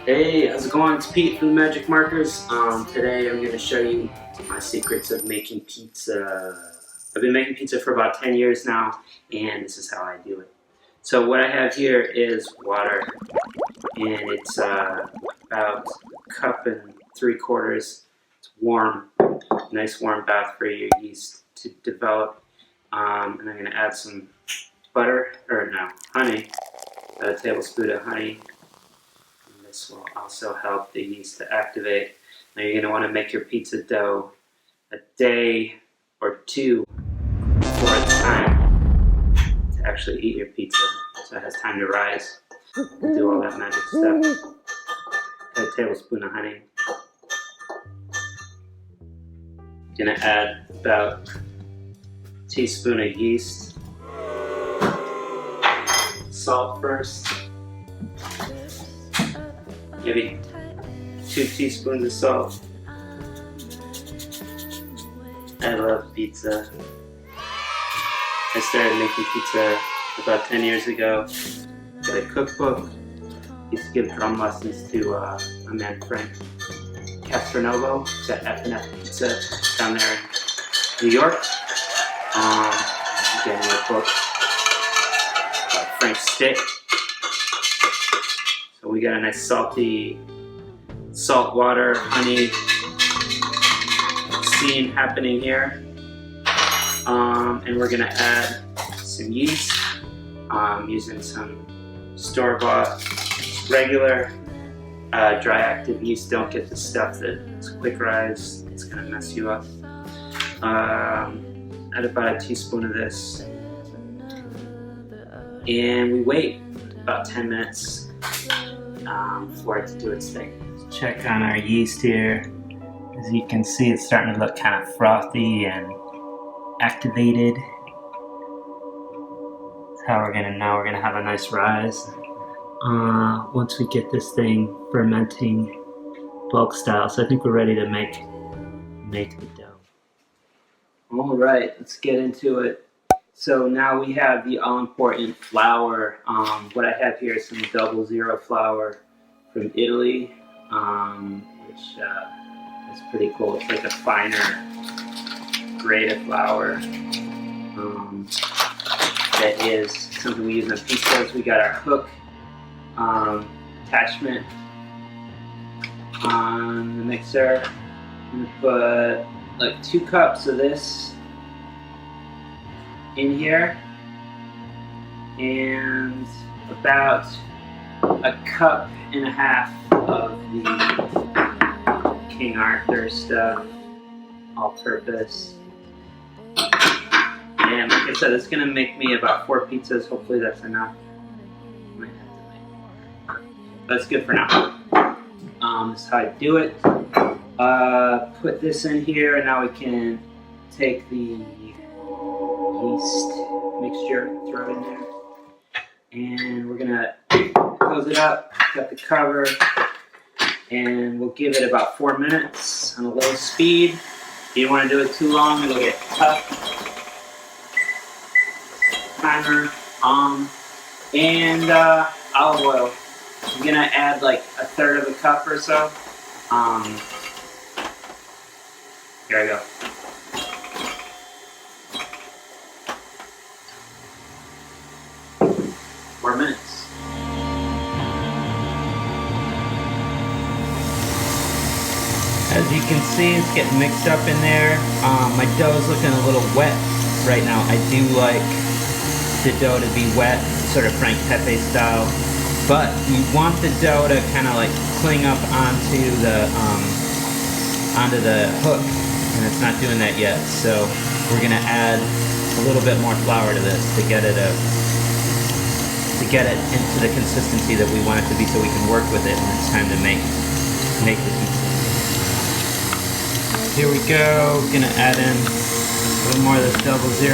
Hey, how's it going? It's Pete from Magik Markers. Today I'm going to show you my secrets of making pizza. I've been making pizza for about 10 years now, and this is how I do it. So what I have here is water, and it's about a cup and 3/4. It's warm, nice warm bath for your yeast to develop. And I'm going to add some honey, a tablespoon of honey. This will also help the yeast to activate. Now you're going to want to make your pizza dough a day or two before it's time to actually eat your pizza, so it has time to rise and do all that magic stuff. Add a tablespoon of honey. You're going to add about a teaspoon of yeast. Salt first. Maybe 2 teaspoons of salt. I love pizza. I started making pizza about 10 years ago. Got a cookbook. Used to give drum lessons to my man Frank Castronovo at F&F Pizza down there in New York. Getting a book by Frank Stick. So we got a nice salty salt water, honey scene happening here. And we're gonna add some yeast, using some store-bought regular dry active yeast. Don't get the stuff that's quick rise, it's gonna mess you up. Add about a teaspoon of this. And we wait about 10 minutes for it to do its thing. Check on our yeast here. As you can see, it's starting to look kind of frothy and activated. That's how we're gonna have a nice rise. Once we get this thing fermenting bulk style, so I think we're ready to make the dough. All right, let's get into it. So now we have the all-important flour. What I have here is some 00 flour from Italy, which is pretty cool. It's like a finer grade of flour. That is something we use on pizzas. We got our hook attachment on the mixer. I'm gonna put like 2 cups of this in here, and about a cup and a half of the King Arthur stuff, all-purpose. And like I said, it's gonna make me about 4 pizzas. Hopefully that's enough. Might have to make more. That's good for now. This is how I do it. Put this in here, and now we can take the yeast mixture, throw it in there, and we're gonna close it up, got the cover, and we'll give it about 4 minutes on a low speed. You don't want to do it too long, it'll get tough. Timer on, and olive oil. I'm gonna add like 1/3 of a cup or so. Here I go. 4 minutes. As you can see, it's getting mixed up in there. My dough is looking a little wet right now. I do like the dough to be wet, sort of Frank Pepe style. But you want the dough to kind of like cling up onto the hook, and it's not doing that yet. So we're gonna add a little bit more flour to this to get it into the consistency that we want it to be, so we can work with it when it's time to make the pizza. Here we go. Gonna add in a little more of this 00,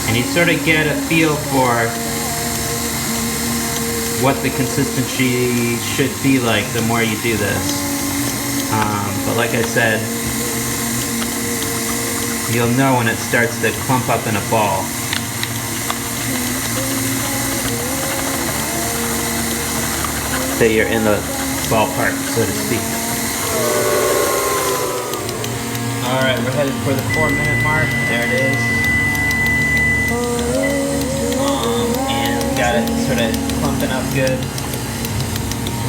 and you sort of get a feel for what the consistency should be like the more you do this. But like I said, you'll know when it starts to clump up in a ball. That you're in the ballpark, so to speak. Alright, we're headed for the 4-minute mark. There it is. And we got it sort of clumping up good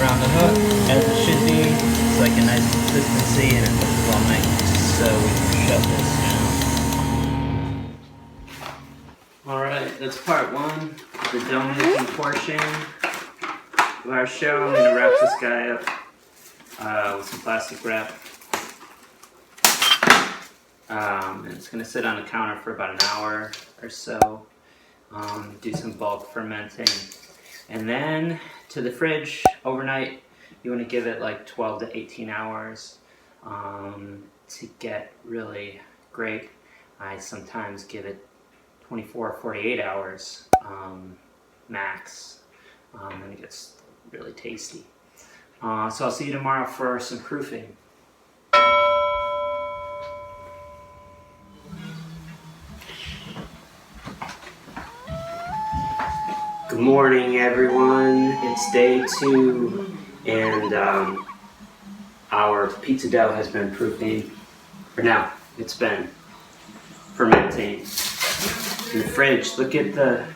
around the hook, as it should be. It's like a nice consistency, and it looks well mixed, so we can shut this down. Alright, that's part 1, the dough making portion of our show. I'm going to wrap this guy up with some plastic wrap. And it's going to sit on the counter for about an hour or so. Do some bulk fermenting. And then to the fridge overnight. You want to give it like 12 to 18 hours to get really great. I sometimes give it 24 or 48 hours max, and it gets really tasty. So I'll see you tomorrow for some proofing. Good morning, everyone. It's day 2, and our pizza dough has been proofing, or now it's been fermenting in the fridge. Look at the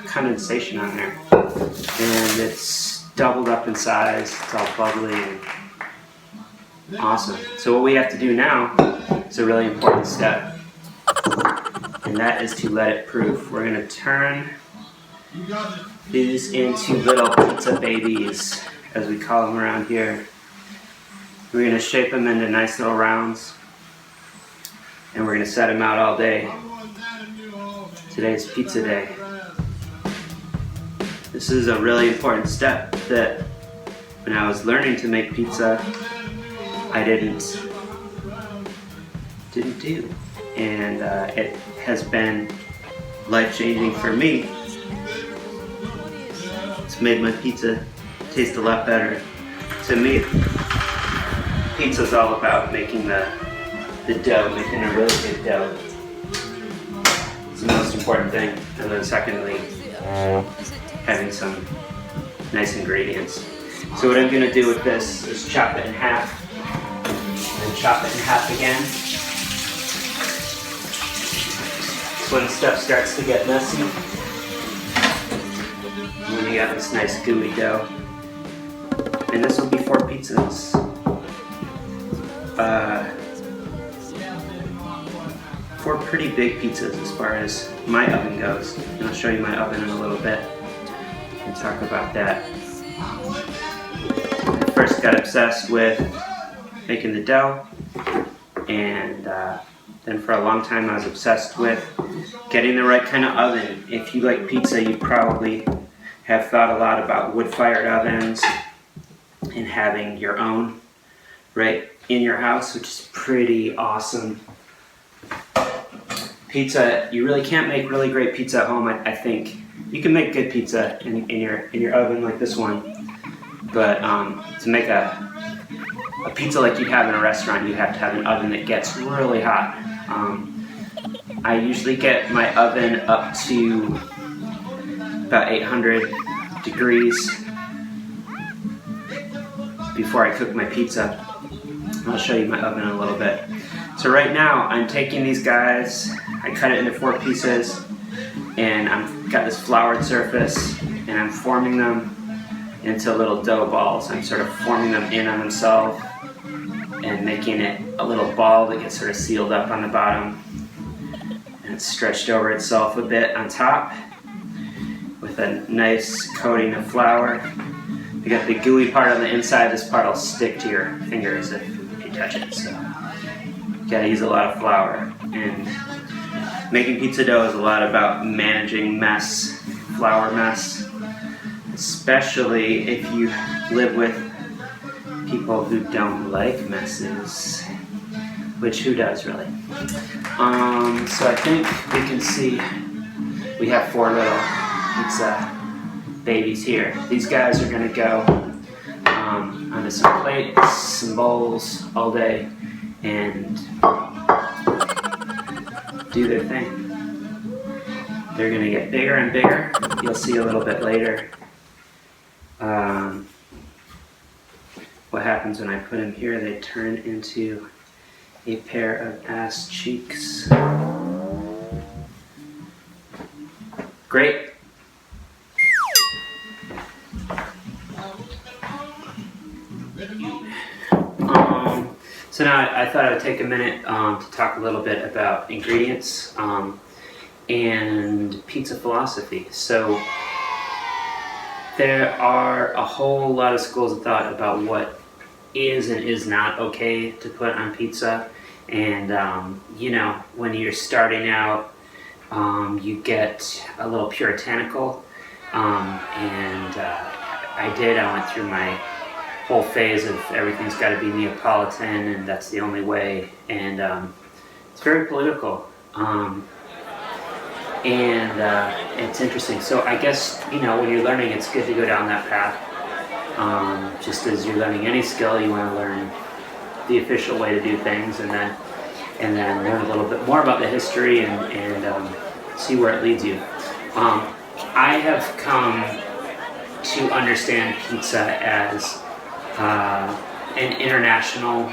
condensation on there, and it's doubled up in size. It's all bubbly and awesome. So what we have to do now is a really important step, and that is to let it proof. We're going to turn these into little pizza babies, as we call them around here. We're going to shape them into nice little rounds, and we're going to set them out all day. Today's pizza day. This is a really important step that when I was learning to make pizza, I didn't do. And it has been life-changing for me. It's made my pizza taste a lot better. To me, pizza's all about making the dough, making a really good dough. It's the most important thing. And then secondly, having some nice ingredients. So what I'm going to do with this is chop it in half, and chop it in half again. When stuff starts to get messy, when you got this nice gooey dough. And this will be 4 pizzas. 4 pretty big pizzas as far as my oven goes. And I'll show you my oven in a little bit and talk about that. I first got obsessed with making the dough, and then for a long time I was obsessed with getting the right kind of oven. If you like pizza, you probably have thought a lot about wood-fired ovens and having your own right in your house, which is pretty awesome. Pizza, you really can't make really great pizza at home. I think you can make good pizza in your oven like this one, but to make a pizza like you'd have in a restaurant, you have to have an oven that gets really hot. I usually get my oven up to about 800 degrees before I cook my pizza. I'll show you my oven in a little bit. So right now I'm taking these guys, I cut it into 4 pieces, and I've got this floured surface, and I'm forming them into little dough balls. I'm sort of forming them in on themselves and making it a little ball that gets sort of sealed up on the bottom, and it's stretched over itself a bit on top with a nice coating of flour. You got the gooey part on the inside. This part will stick to your fingers if you touch it, so you gotta use a lot of flour. And making pizza dough is a lot about managing mess, flour mess, especially if you live with people who don't like messes, which who does really? So I think we can see we have 4 little pizza babies here. These guys are gonna go onto some plates, some bowls all day, and do their thing. They're gonna get bigger and bigger. You'll see a little bit later what happens when I put them here. They turn into a pair of ass cheeks. Great. So now I thought I would take a minute to talk a little bit about ingredients and pizza philosophy. So there are a whole lot of schools of thought about what is and is not okay to put on pizza. And you know, when you're starting out, you get a little puritanical. I went through my whole phase of everything's got to be Neapolitan and that's the only way, and it's very political, and it's interesting. So I guess, you know, when you're learning, it's good to go down that path. Just as you're learning any skill, you want to learn the official way to do things, and then learn a little bit more about the history and see where it leads you. I have come to understand pizza as an international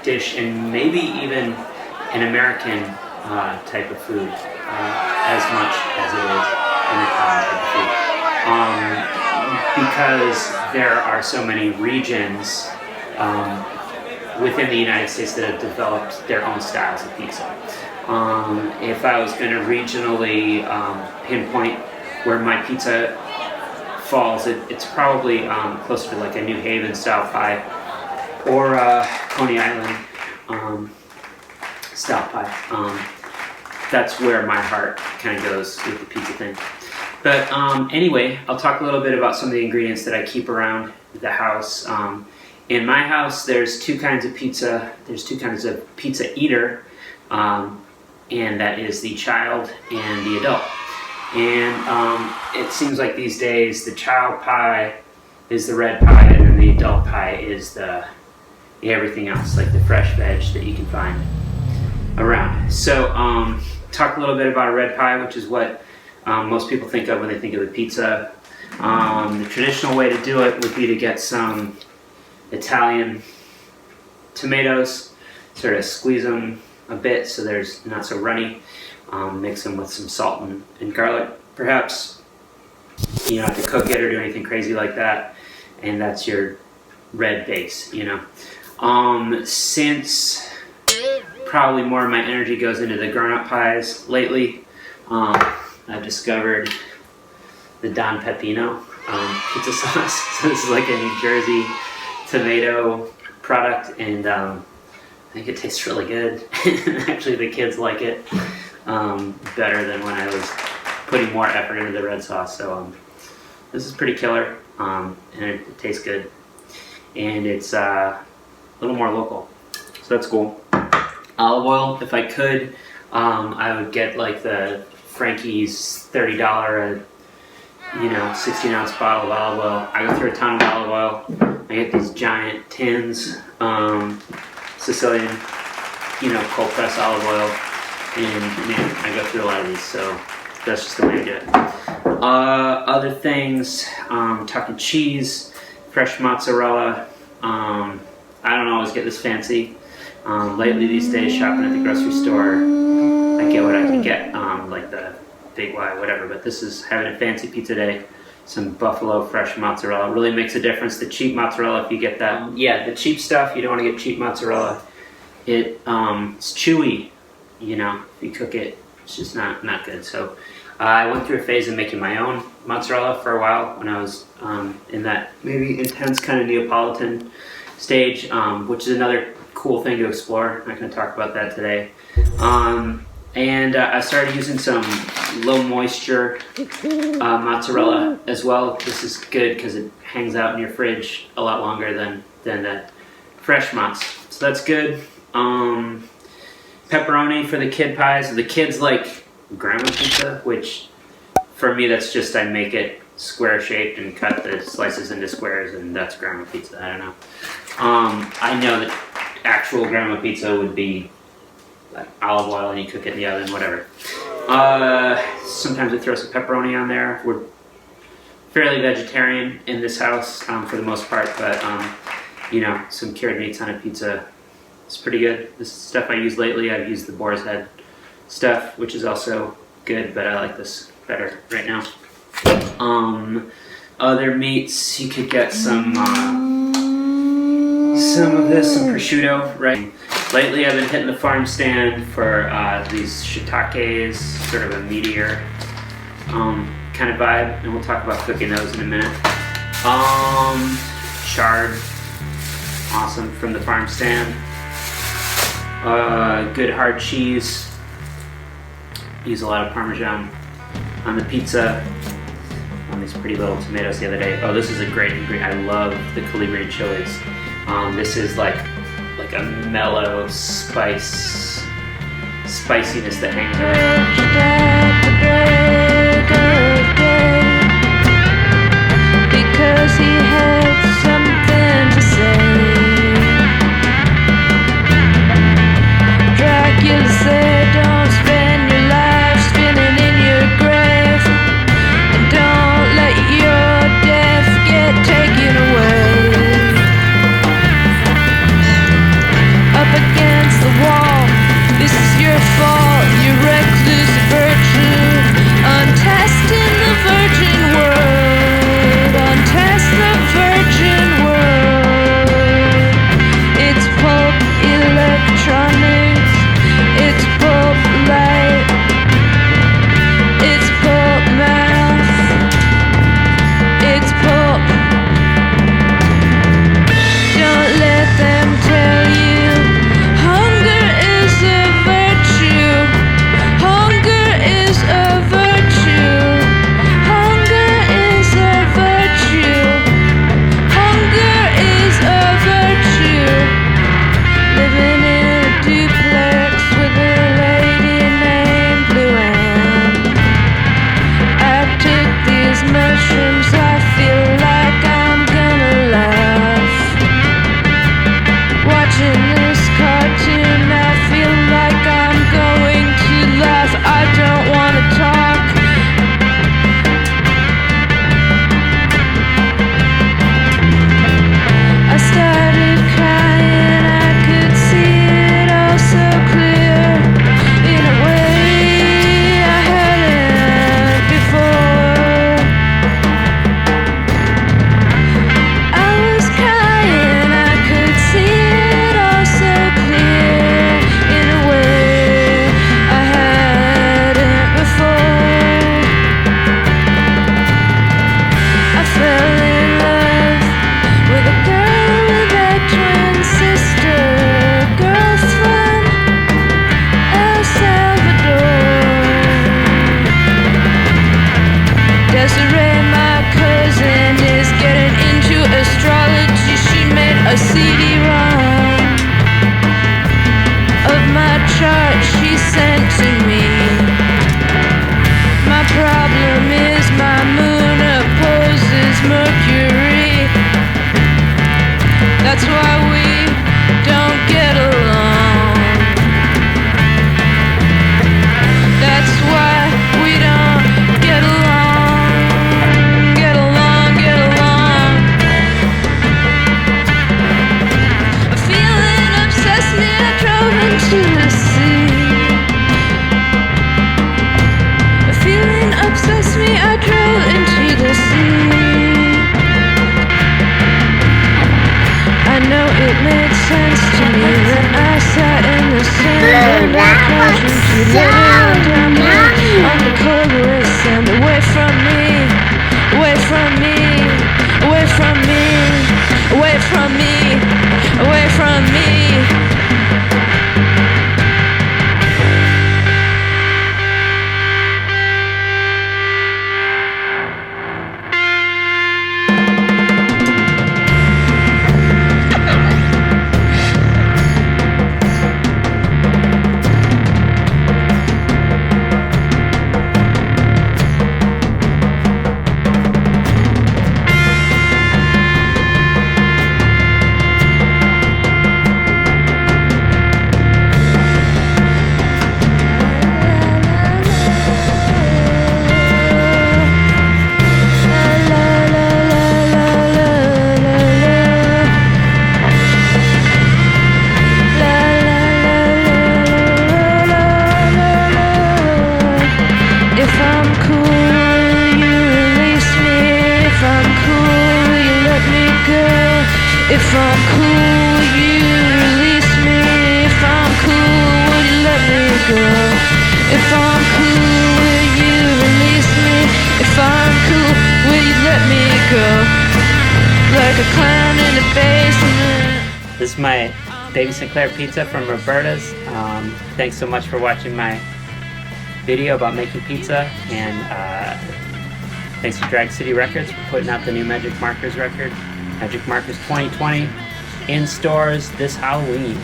dish, and maybe even an American type of food, as much as it is an Italian type of food, because there are so many regions within the United States that have developed their own styles of pizza. If I was going to regionally pinpoint where my pizza falls, it's probably closer to like a New Haven style pie or Coney Island style pie. That's where my heart kind of goes with the pizza thing. But anyway, I'll talk a little bit about some of the ingredients that I keep around the house. In my house, there's 2 kinds of pizza. There's 2 kinds of pizza eater, and that is the child and the adult. And it seems like these days the child pie is the red pie, and then the adult pie is the everything else, like the fresh veg that you can find around. So talk a little bit about a red pie, which is what most people think of when they think of a pizza. The traditional way to do it would be to get some Italian tomatoes, sort of squeeze them a bit so there's not so runny. Mix them with some salt and garlic, perhaps. You don't have to cook it or do anything crazy like that, and that's your red base, you know. Since probably more of my energy goes into the grown-up pies lately, I've discovered the Don Pepino pizza sauce. So this is like a New Jersey tomato product, and I think it tastes really good. Actually, the kids like it better than when I was putting more effort into the red sauce. So this is pretty killer, and it tastes good, and it's a little more local, so that's cool. Olive oil, if I could, I would get like the Frankie's $30 16-ounce bottle of olive oil. I go through a ton of olive oil. I get these giant tins, Sicilian, cold press olive oil. And man, I go through a lot of these, so that's just the way to do it. Other things, talking cheese, fresh mozzarella. I don't always get this fancy. Lately these days, shopping at the grocery store, I get what I can get, like the big Y, whatever. But this is having a fancy pizza day. Some buffalo fresh mozzarella really makes a difference. The cheap mozzarella, if you get that, yeah, the cheap stuff, you don't want to get cheap mozzarella. It's chewy, you know. If you cook it, it's just not good. So I went through a phase of making my own mozzarella for a while when I was in that maybe intense kind of Neapolitan stage, which is another cool thing to explore. I'm not going to talk about that today. And I started using some low moisture mozzarella as well. This is good because it hangs out in your fridge a lot longer than that fresh mozz. So that's good. Pepperoni for the kid pies. The kids like grandma pizza, which for me that's just I make it square shaped and cut the slices into squares, and that's grandma pizza. I don't know. I know that actual grandma pizza would be like olive oil and you cook it in the oven, whatever. Sometimes we throw some pepperoni on there. We're fairly vegetarian in this house for the most part, but you know, some cured meats on a pizza is pretty good. This is stuff I use lately. I've used the boar's head stuff, which is also good, but I like this better right now. Other meats, you could get some of this, some prosciutto, right? Lately I've been hitting the farm stand for these shiitakes, sort of a meatier kind of vibe, and we'll talk about cooking those in a minute. Chard, awesome from the farm stand. Good hard cheese. Use a lot of Parmesan on the pizza. On these pretty little tomatoes the other day. Oh, this is a great ingredient. I love the Calabrian chilies. This is like a mellow spiciness that hangs around. Because he had something to say. Dracula said, don't spend your life spinning in your grave, and don't let your death get taken away. Up against the wall, this is your fault, you're reckless. you laying down there on the cold sand, away from me, away from me, away from me, away from me, away from me. If I'm cool, will you release me? If I'm cool, will you let me go? If I'm cool, will you release me? If I'm cool, will you let me go? Like a clown in a basement. This is my Baby Sinclair pizza from Roberta's. Thanks so much for watching my video about making pizza, and thanks to Drag City Records for putting out the new Magik Markers record. Magik Markers 2020 in stores this Halloween.